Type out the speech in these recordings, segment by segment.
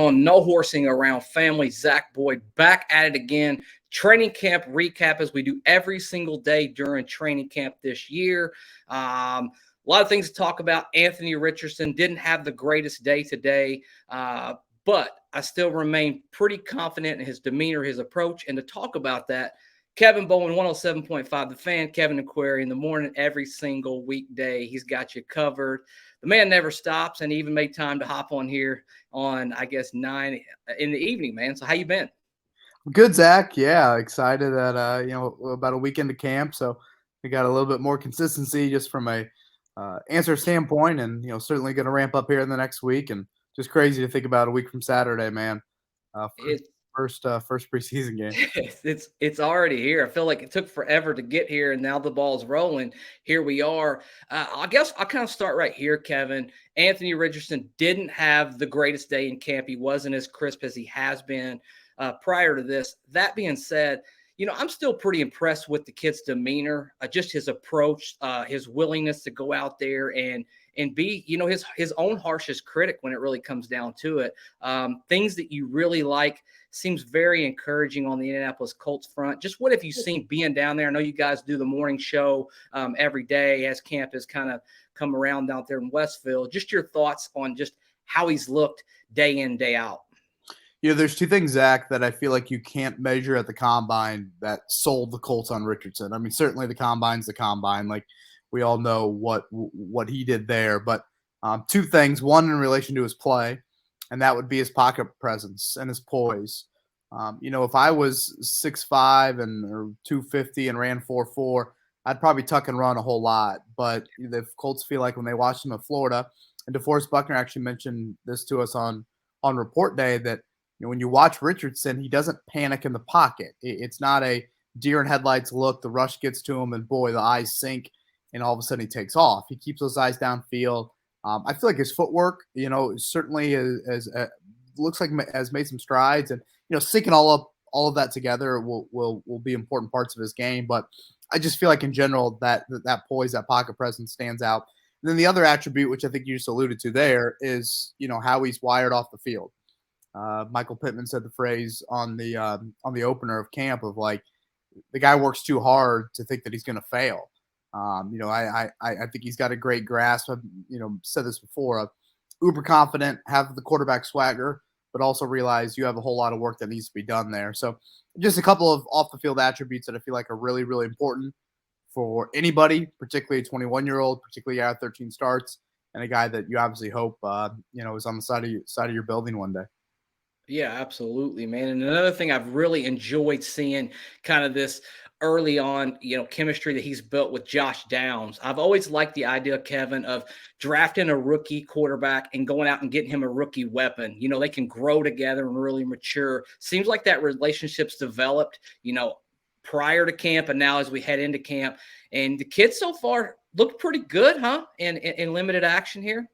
on? No horsing around family. Zach Boyd back at it again. Training camp recap as we do every single day during training camp this year. A lot of things to talk about. Anthony Richardson didn't have the greatest day today, but I still remain pretty confident in his demeanor, his approach. And to talk about that, Kevin Bowen, 107.5 The Fan, Kevin Aquari in the morning every single weekday. He's got you covered. The man never stops, and he even made time to hop on here on, I guess, 9 in the evening, man. So how you been? Good, Zach. Yeah, excited that about a weekend of camp, so we got a little bit more consistency just from a answer standpoint, and certainly going to ramp up here in the next week, and just crazy to think about a week from Saturday, man. It's First preseason game. it's already here. I feel like it took forever to get here, and now the ball's rolling. Here we are. I guess I'll kind of start right here, Kevin. Anthony Richardson didn't have the greatest day in camp. He wasn't as crisp as he has been prior to this. That being said, I'm still pretty impressed with the kid's demeanor, just his approach, his willingness to go out there and be, his own harshest critic when it really comes down to it. Things that you really like. Seems very encouraging on the Indianapolis Colts front. Just what have you seen being down there? I know you guys do the morning show every day as camp has kind of come around out there in Westville. Just your thoughts on just how he's looked day in, day out. There's two things, Zach, that I feel like you can't measure at the combine that sold the Colts on Richardson. I mean, certainly the combine's the combine. Like, we all know what he did there. But two things. One, in relation to his play, and that would be his pocket presence and his poise. If I was 6'5" or 250 and ran 4.4, I'd probably tuck and run a whole lot. But the Colts feel like when they watched him at Florida, and DeForest Buckner actually mentioned this to us on report day, that when you watch Richardson, he doesn't panic in the pocket. It's not a deer in headlights look. The rush gets to him, and boy, the eyes sink, and all of a sudden he takes off. He keeps those eyes downfield. I feel like his footwork, certainly looks like has made some strides, and syncing all of that together will be important parts of his game. But I just feel like in general that poise, that pocket presence stands out. And then the other attribute, which I think you just alluded to there, is how he's wired off the field. Michael Pittman said the phrase on the opener of camp of like, the guy works too hard to think that he's going to fail. I think he's got a great grasp. I've said this before. Uber confident, have the quarterback swagger, but also realize you have a whole lot of work that needs to be done there. So just a couple of off the field attributes that I feel like are really, really important for anybody, particularly a 21-year-old, particularly out 13 starts, and a guy that you obviously hope is on the side of your building one day. Yeah, absolutely, man. And another thing I've really enjoyed seeing kind of this early on, chemistry that he's built with Josh Downs. I've always liked the idea, Kevin, of drafting a rookie quarterback and going out and getting him a rookie weapon. They can grow together and really mature. Seems like that relationship's developed, prior to camp and now as we head into camp. And the kids so far looked pretty good, huh? In limited action here.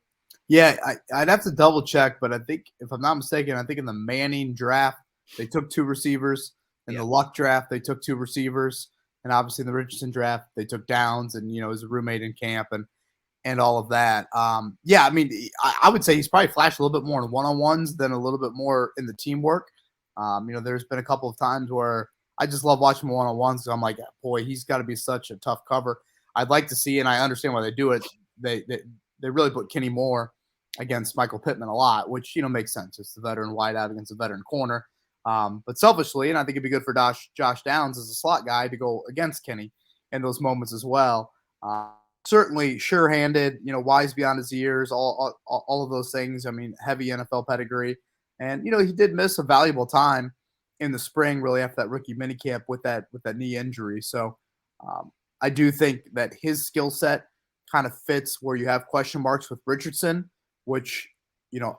Yeah, I'd have to double check, but I think, if I'm not mistaken, I think in the Manning draft, they took 2 receivers. In the Luck draft, they took 2 receivers. And obviously in the Richardson draft, they took Downs and, his roommate in camp and all of that. I mean, I would say he's probably flashed a little bit more in one-on-ones than a little bit more in the teamwork. There's been a couple of times where I just love watching him one-on-ones. So I'm like, boy, he's got to be such a tough cover. I'd like to see, and I understand why they do it. They really put Kenny Moore against Michael Pittman a lot, which, makes sense. It's the veteran wideout against the veteran corner. But selfishly, and I think it'd be good for Josh Downs as a slot guy to go against Kenny in those moments as well. Certainly sure-handed, wise beyond his years, all of those things. I mean, heavy NFL pedigree. And, he did miss a valuable time in the spring, really, after that rookie minicamp with that knee injury. So I do think that his skill set kind of fits where you have question marks with Richardson, which,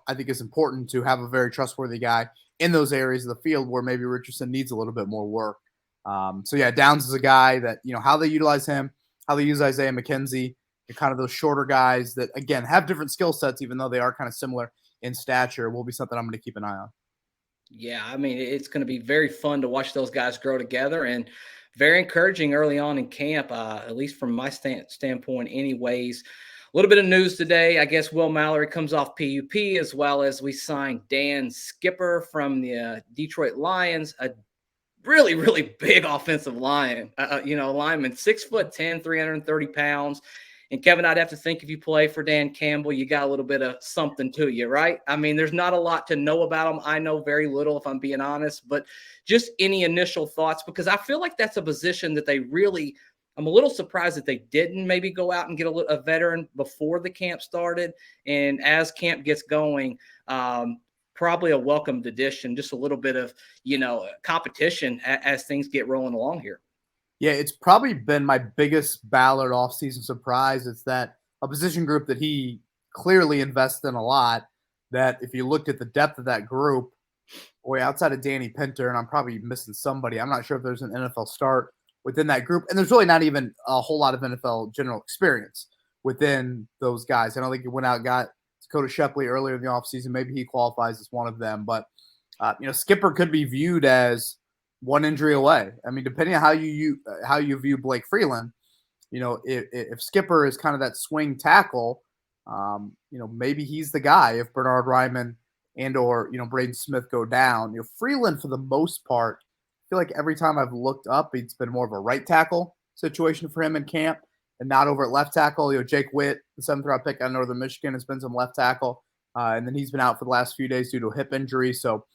I think is important to have a very trustworthy guy in those areas of the field where maybe Richardson needs a little bit more work. Downs is a guy that, how they utilize him, how they use Isaiah McKenzie, and kind of those shorter guys that, again, have different skill sets, even though they are kind of similar in stature, will be something I'm going to keep an eye on. Yeah, I mean, it's going to be very fun to watch those guys grow together, and very encouraging early on in camp, at least from my standpoint anyways. little bit of news today. I guess Will Mallory comes off PUP, as well as we signed Dan Skipper from the Detroit Lions, a really, really big offensive lineman, 6'10", 330 pounds. And Kevin, I'd have to think if you play for Dan Campbell, you got a little bit of something to you, right? I mean, there's not a lot to know about him. I know very little, if I'm being honest, but just any initial thoughts, because I feel like that's a position that I'm a little surprised that they didn't maybe go out and get a veteran before the camp started. And as camp gets going, probably a welcomed addition, just a little bit of, competition as things get rolling along here. Yeah, it's probably been my biggest Ballard offseason surprise. It's that a position group that he clearly invested in a lot, that if you looked at the depth of that group, boy, outside of Danny Pinter, and I'm probably missing somebody, I'm not sure if there's an NFL start within that group. And there's really not even a whole lot of NFL general experience within those guys. I don't think he went out and got Dakota Shepley earlier in the offseason. Maybe he qualifies as one of them. But, Skipper could be viewed as one injury away. I mean, depending on how you view Blake Freeland, if Skipper is kind of that swing tackle, maybe he's the guy if Bernard Ryman and or Braden Smith go down. Freeland, for the most part, I feel like every time I've looked up, it's been more of a right tackle situation for him in camp and not over at left tackle. Jake Witt, the 7th-round pick out of Northern Michigan, has been some left tackle, and then he's been out for the last few days due to a hip injury. So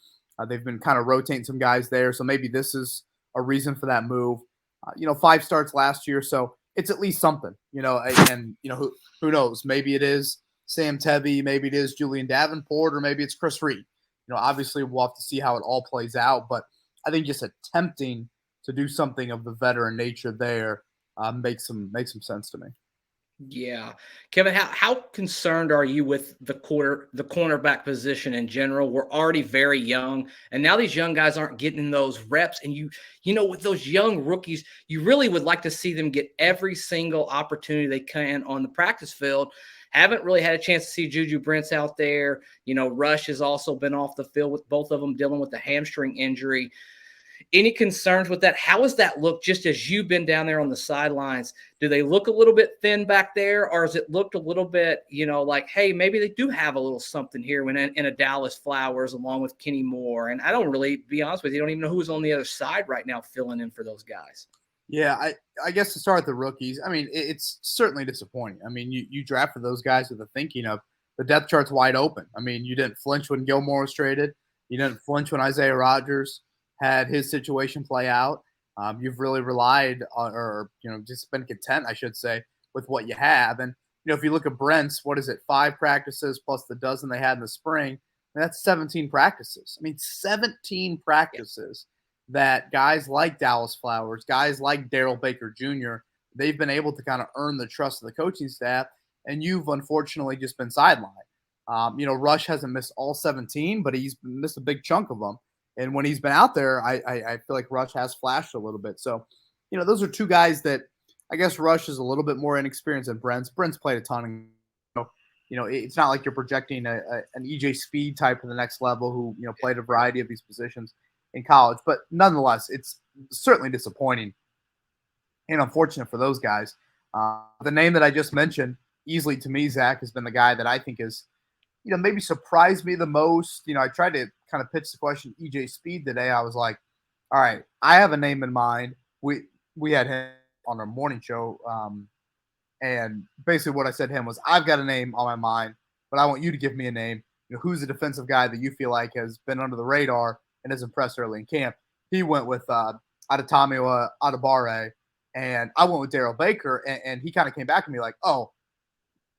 they've been kind of rotating some guys there. So maybe this is a reason for that move. 5 starts last year, so it's at least something. And who knows? Maybe it is Sam Tebby, maybe it is Julian Davenport, or maybe it's Chris Reed. Obviously we'll have to see how it all plays out, but I think just attempting to do something of the veteran nature there makes some sense to me. Yeah. Kevin, how concerned are you with the cornerback position in general? We're already very young, and now these young guys aren't getting those reps. And with those young rookies, you really would like to see them get every single opportunity they can on the practice field. Haven't really had a chance to see Juju Brents out there. Rush has also been off the field with both of them dealing with the hamstring injury. Any concerns with that? How does that look just as you've been down there on the sidelines? Do they look a little bit thin back there, or has it looked a little bit, like, hey, maybe they do have a little something here when in a Dallas Flowers along with Kenny Moore? And I don't really, be honest with you, don't even know who's on the other side right now filling in for those guys. Yeah, I guess to start with the rookies, I mean, it's certainly disappointing. I mean, you drafted those guys with the thinking of the depth chart's wide open. I mean, you didn't flinch when Gilmore was traded. You didn't flinch when Isaiah Rodgers had his situation play out. You've really relied on, or just been content, I should say, with what you have. And if you look at Brent's, what is it, 5 practices plus the dozen they had in the spring, and that's 17 practices. I mean, 17 practices that guys like Dallas Flowers, guys like Darrell Baker Jr., they've been able to kind of earn the trust of the coaching staff, and you've unfortunately just been sidelined. Rush hasn't missed all 17, but he's missed a big chunk of them. And when he's been out there, I feel like Rush has flashed a little bit. So, those are 2 guys that I guess Rush is a little bit more inexperienced than Brent's. Brent's played a ton. It's not like you're projecting an EJ Speed type to the next level who, played a variety of these positions in college. But nonetheless, it's certainly disappointing and unfortunate for those guys. The name that I just mentioned, easily to me, Zach, has been the guy that I think is, maybe surprised me the most. I tried to kind of pitch the question EJ Speed today. I was like, all right, I have a name in mind. We had him on our morning show. And basically what I said to him was, I've got a name on my mind, but I want you to give me a name. Who's the defensive guy that you feel like has been under the radar and has impressed early in camp? He went with Adetomiwa Adebawore, and I went with Darrell Baker. And he kind of came back to me like, oh,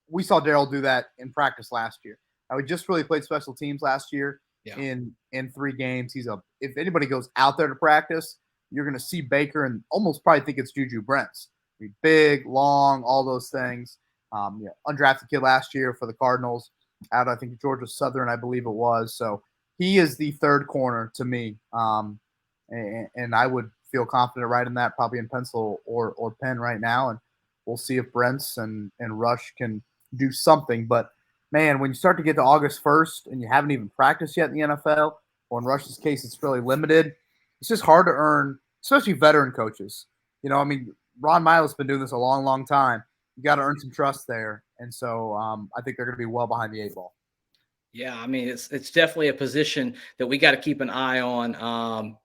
we saw Darrell do that in practice last year. We just really played special teams last year in 3 games. If anybody goes out there to practice, you're going to see Baker and almost probably think it's Juju Brents. Big, long, all those things. Undrafted kid last year for the Cardinals out, I think, Georgia Southern, I believe it was. So he is the 3rd corner to me. And I would feel confident writing that probably in pencil or pen right now. And we'll see if Brents and Rush can do something. But man, when you start to get to August 1st and you haven't even practiced yet in the NFL, or in Rush's case, it's really limited, it's just hard to earn, especially veteran coaches. Ron Milo's been doing this a long, long time. you got to earn some trust there. And so I think they're going to be well behind the 8 ball. Yeah, I mean, it's definitely a position that we got to keep an eye on.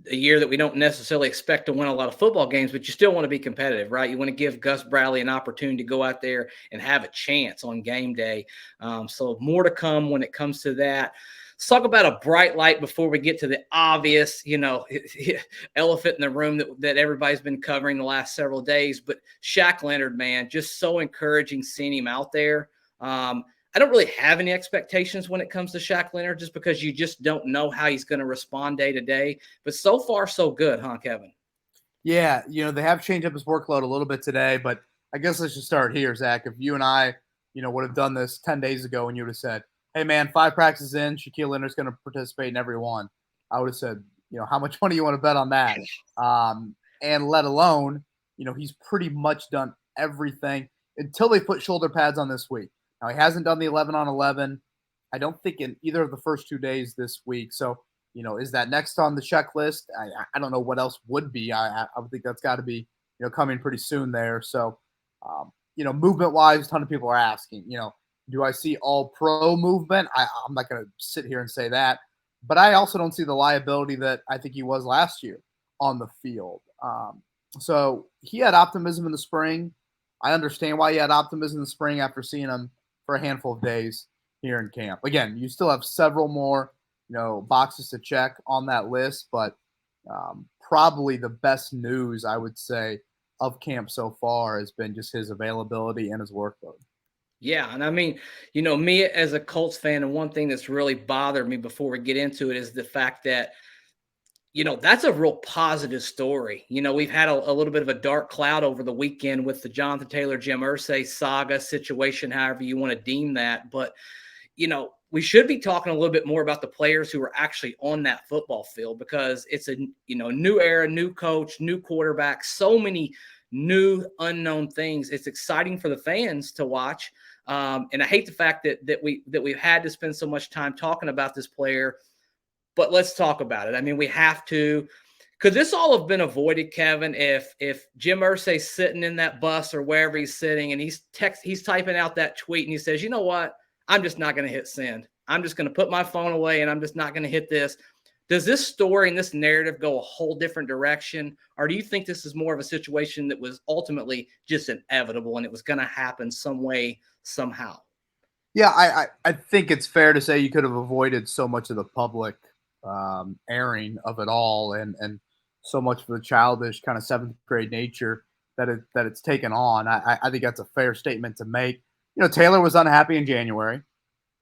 A year that we don't necessarily expect to win a lot of football games, but you still want to be competitive, right? You want to give Gus Bradley an opportunity to go out there and have a chance on game day. So more to come when it comes to that. Let's talk about a bright light before we get to the obvious, elephant in the room that everybody's been covering the last several days. But Shaq Leonard, man, just so encouraging seeing him out there. I don't really have any expectations when it comes to Shaq Leonard, just because you just don't know how he's going to respond day to day. But so far, so good, huh, Kevin? Yeah, they have changed up his workload a little bit today, but I guess let's just start here, Zach. If you and I, would have done this 10 days ago and you would have said, hey, man, 5 practices in, Shaquille Leonard's going to participate in every one, I would have said, how much money you want to bet on that? And let alone, he's pretty much done everything until they put shoulder pads on this week. Now, he hasn't done the 11-on-11, I don't think, in either of the first 2 days this week. So, is that next on the checklist? I don't know what else would be. I would think that's got to be, coming pretty soon there. So, movement-wise, a ton of people are asking, do I see all-pro movement? I'm not going to sit here and say that. But I also don't see the liability that I think he was last year on the field. So he had optimism in the spring. I understand why he had optimism in the spring after seeing him for a handful of days here in camp. Again, you still have several more, boxes to check on that list, but probably the best news, I would say, of camp so far has been just his availability and his workload. Yeah, and I mean, me as a Colts fan, and one thing that's really bothered me before we get into it is the fact that, that's a real positive story. We've had a little bit of a dark cloud over the weekend with the Jonathan Taylor, Jim Irsay saga situation, however you want to deem that. But, we should be talking a little bit more about the players who are actually on that football field, because it's a, new era, new coach, new quarterback, so many new unknown things. It's exciting for the fans to watch. And I hate the fact that we've had to spend so much time talking about this player. But let's talk about it. I mean, we have to. Could this all have been avoided, Kevin, if Jim Irsay's sitting in that bus or wherever he's sitting and he's typing out that tweet and he says, you know what, I'm just not going to hit send. I'm just going to put my phone away and I'm just not going to hit this. Does this story and this narrative go a whole different direction? Or do you think this is more of a situation that was ultimately just inevitable and it was going to happen some way, somehow? Yeah, I think it's fair to say you could have avoided so much of the public airing of it all, and so much of the childish kind of 7th grade nature that it's taken on. I think that's a fair statement to make. Taylor was unhappy in June.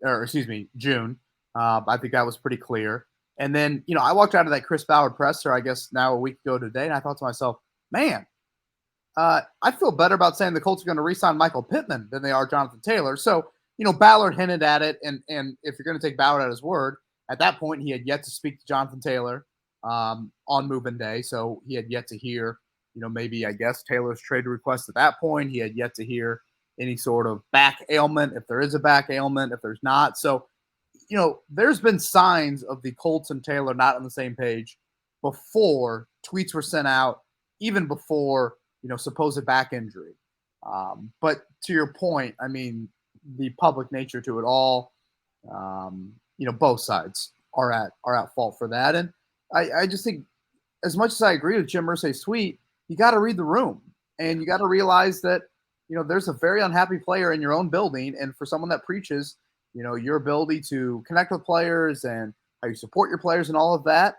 I think that was pretty clear. And then, I walked out of that Chris Ballard presser, I guess now a week ago today, and I thought to myself, man, I feel better about saying the Colts are going to re-sign Michael Pittman than they are Jonathan Taylor. So, Ballard hinted at it, and if you're going to take Ballard at his word, at that point he had yet to speak to Jonathan Taylor on move-in day, so he had yet to hear, maybe, I guess, Taylor's trade request at that point. He had yet to hear any sort of back ailment, if there is a back ailment, if there's not. So, there's been signs of the Colts and Taylor not on the same page before tweets were sent out, even before, supposed back injury. But to your point, I mean, the public nature to it all, both sides are at fault for that. And I just think, as much as I agree with Jim Irsay's tweet, you got to read the room, and you got to realize that, there's a very unhappy player in your own building. And for someone that preaches, your ability to connect with players and how you support your players and all of that,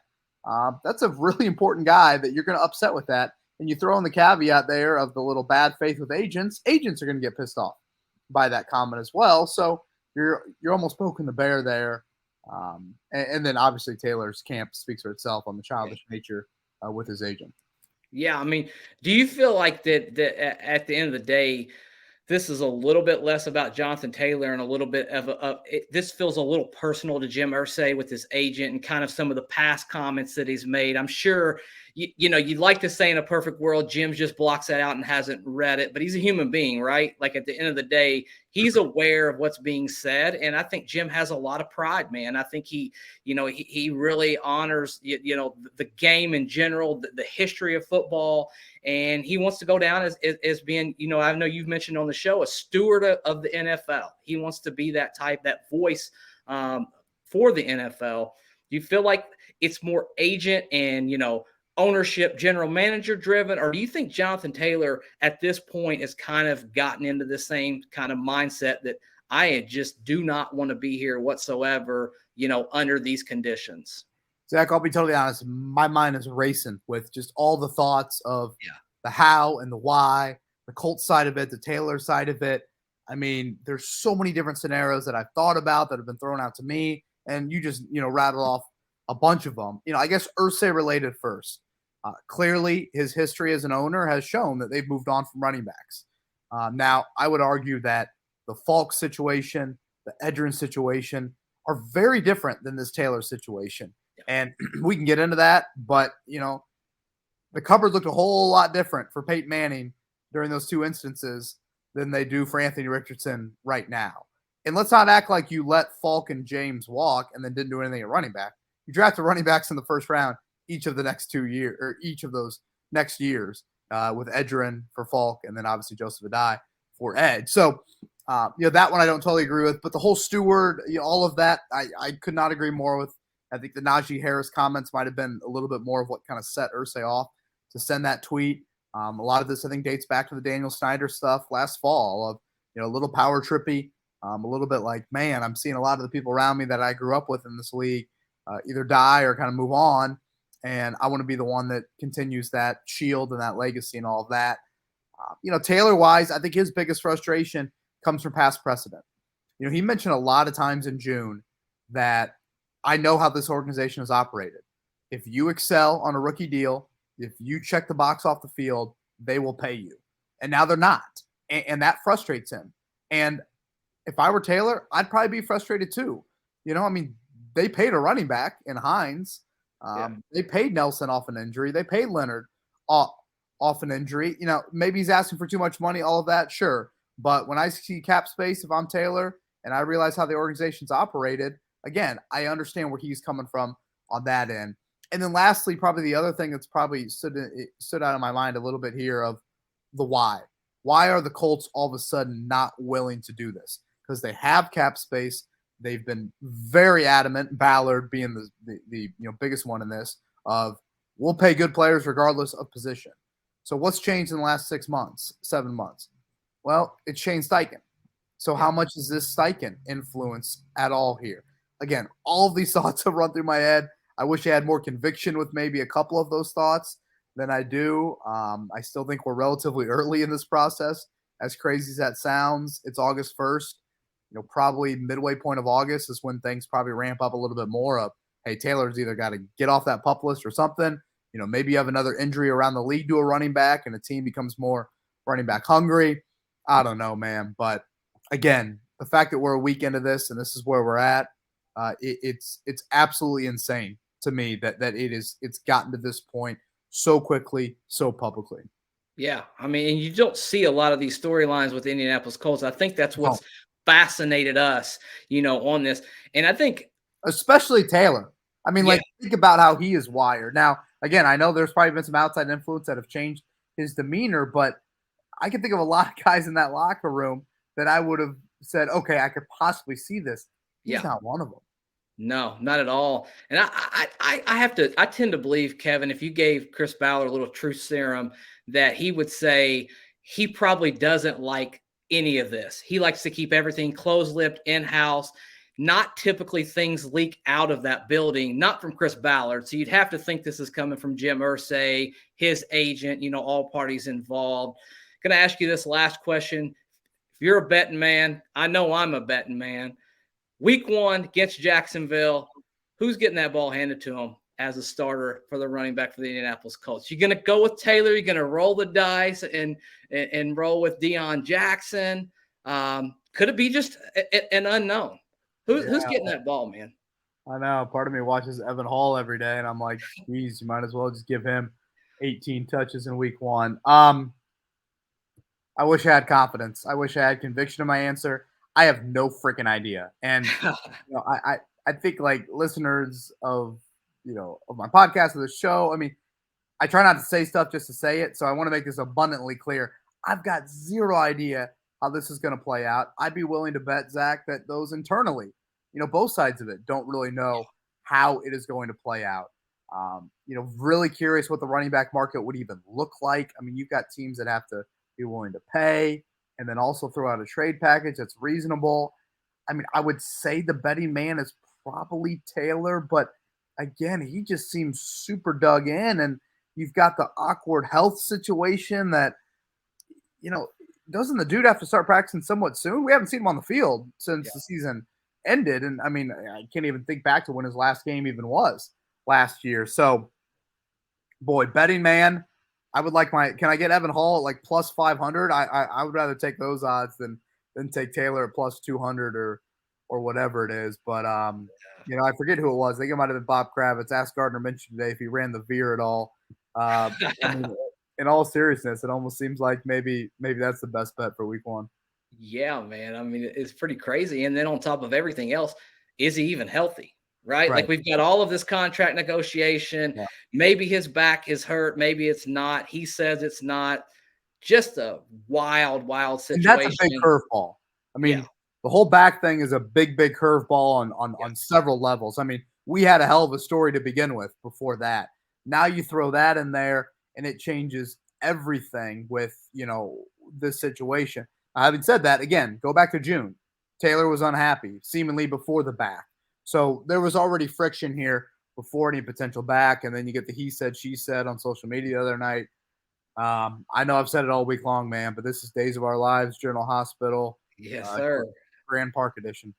that's a really important guy that you're going to upset with that. And you throw in the caveat there of the little bad faith with agents. Agents are going to get pissed off by that comment as well. So you're almost poking the bear there. And then obviously Taylor's camp speaks for itself on the childish nature with his agent. Yeah, I mean, do you feel like that at the end of the day, this is a little bit less about Jonathan Taylor and a little bit of this feels a little personal to Jim Irsay with his agent and kind of some of the past comments that he's made? I'm sure, you'd like to say in a perfect world, Jim just blocks that out and hasn't read it, but he's a human being, right? Like at the end of the day, he's aware of what's being said. And I think Jim has a lot of pride, man. I think he really honors, the game in general, the history of football. And he wants to go down as being, I know you've mentioned on the show, a steward of the NFL. He wants to be that voice for the NFL. Do you feel like it's more agent and, ownership, general manager driven, or do you think Jonathan Taylor at this point has kind of gotten into the same kind of mindset that I just do not want to be here whatsoever, under these conditions? Zach, I'll be totally honest. My mind is racing with just all the thoughts of the how and the why, the Colts side of it, the Taylor side of it. I mean, there's so many different scenarios that I've thought about that have been thrown out to me, and you just, rattle off a bunch of them. I guess Irsay related first. Clearly, his history as an owner has shown that they've moved on from running backs. Now, I would argue that the Falk situation, the Edgerrin situation are very different than this Taylor situation. And we can get into that, but, the cupboard looked a whole lot different for Peyton Manning during those two instances than they do for Anthony Richardson right now. And let's not act like you let Falk and James walk and then didn't do anything at running back. You drafted running backs in the first round each of the next 2 years, or each of those next years, with Edgerrin for Falk and then obviously Joseph Adai for Ed. So, that one I don't totally agree with, but the whole steward, all of that, I could not agree more with. I think the Najee Harris comments might have been a little bit more of what kind of set Irsay off to send that tweet. A lot of this, I think, dates back to the Daniel Snyder stuff last fall of, a little power trippy, a little bit like, man, I'm seeing a lot of the people around me that I grew up with in this league either die or kind of move on. And I want to be the one that continues that shield and that legacy and all of that. Taylor-wise, I think his biggest frustration comes from past precedent. He mentioned a lot of times in June that I know how this organization has operated. If you excel on a rookie deal, if you check the box off the field, they will pay you. And now they're not. And that frustrates him. And if I were Taylor, I'd probably be frustrated too. They paid a running back in Hines. They paid Nelson off an injury. They paid Leonard off an injury. Maybe he's asking for too much money, all of that, sure. But when I see cap space, if I'm Taylor and I realize how the organization's operated, again, I understand where he's coming from on that end. And then lastly, probably the other thing that's probably stood out of my mind a little bit here of the why. Why are the Colts all of a sudden not willing to do this? Because they have cap space. They've been very adamant, Ballard being the biggest one in this, of we'll pay good players regardless of position. So what's changed in the last 6 months, 7 months? Well, it's Shane Steichen. So how much is this Steichen influence at all here? Again, all of these thoughts have run through my head. I wish I had more conviction with maybe a couple of those thoughts than I do. I still think we're relatively early in this process. As crazy as that sounds, it's August 1st. Probably midway point of August is when things probably ramp up a little bit more of, hey, Taylor's either got to get off that PUP list or something. Maybe you have another injury around the league to a running back and the team becomes more running back hungry. I don't know, man. But again, the fact that we're a week into this and this is where we're at, it's absolutely insane to me that it's gotten to this point so quickly, so publicly. Yeah. I mean, and you don't see a lot of these storylines with the Indianapolis Colts. I think that's what's fascinated us, on this. And I think especially Taylor. I mean, think about how he is wired. Now, again, I know there's probably been some outside influence that have changed his demeanor, but I can think of a lot of guys in that locker room that I would have said, okay, I could possibly see this. He's not one of them. No, not at all. And I tend to believe, Kevin, if you gave Chris Ballard a little truth serum, that he would say he probably doesn't like any of this. He likes to keep everything closed-lipped, in-house. Not typically things leak out of that building, not from Chris Ballard. So you'd have to think this is coming from Jim Irsay, his agent, all parties involved. Going to ask you this last question. If you're a betting man, I know I'm a betting man. Week 1 against Jacksonville, who's getting that ball handed to him as a starter for the running back for the Indianapolis Colts? You're going to go with Taylor. You're going to roll the dice and roll with Deion Jackson. Could it be just an unknown? Who's getting that ball, man? I know. Part of me watches Evan Hall every day, and I'm like, geez, you might as well just give him 18 touches in week 1. I wish I had confidence. I wish I had conviction in my answer. I have no freaking idea. And I think like listeners of of my podcast, of the show, I mean, I try not to say stuff just to say it. So I want to make this abundantly clear. I've got zero idea how this is going to play out. I'd be willing to bet, Zach, that those internally, both sides of it don't really know how it is going to play out. Really curious what the running back market would even look like. I mean, you've got teams that have to be willing to pay and then also throw out a trade package that's reasonable. I mean, I would say the betting man is probably Taylor, but again, he just seems super dug in. And you've got the awkward health situation that, doesn't the dude have to start practicing somewhat soon? We haven't seen him on the field since the season ended. And I mean, I can't even think back to when his last game even was last year. So, boy, betting man, I would like can I get Evan Hall at like plus 500? I would rather take those odds than take Taylor at plus 200 or whatever it is. But, I forget who it was. I think it might have been Bob Kravitz. Asked Gardner Minshew today if he ran the veer at all. I mean, in all seriousness, it almost seems like maybe that's the best bet for week 1. Yeah, man. I mean, it's pretty crazy. And then on top of everything else, is he even healthy? Right? Like we've got all of this contract negotiation. Yeah. Maybe his back is hurt. Maybe it's not. He says it's not. Just a wild situation. And that's a big curveball. I mean, the whole back thing is a big curveball on several levels. I mean, we had a hell of a story to begin with before that. Now you throw that in there and it changes everything with, this situation. Having said that, again, go back to June. Taylor was unhappy, seemingly before the back. So there was already friction here before any potential back. And then you get the he said, she said on social media the other night. I know I've said it all week long, man, but this is Days of Our Lives, General Hospital. Yes, sir. Grand Park edition.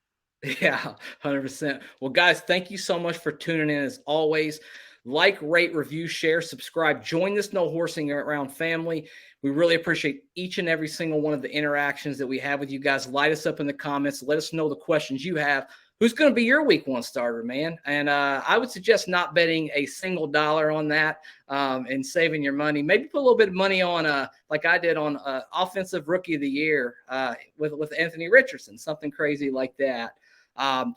Yeah, 100%. Well, guys, thank you so much for tuning in as always. Like, rate, review, share, subscribe. Join this No Horsing Around family. We really appreciate each and every single one of the interactions that we have with you guys. Light us up in the comments. Let us know the questions you have. Who's going to be your week 1 starter, man? And I would suggest not betting a single dollar on that and saving your money. Maybe put a little bit of money on, like I did on Offensive Rookie of the Year with Anthony Richardson, something crazy like that.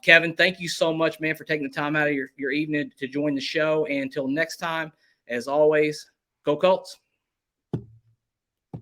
Kevin, thank you so much, man, for taking the time out of your evening to join the show. And until next time, as always, go Colts.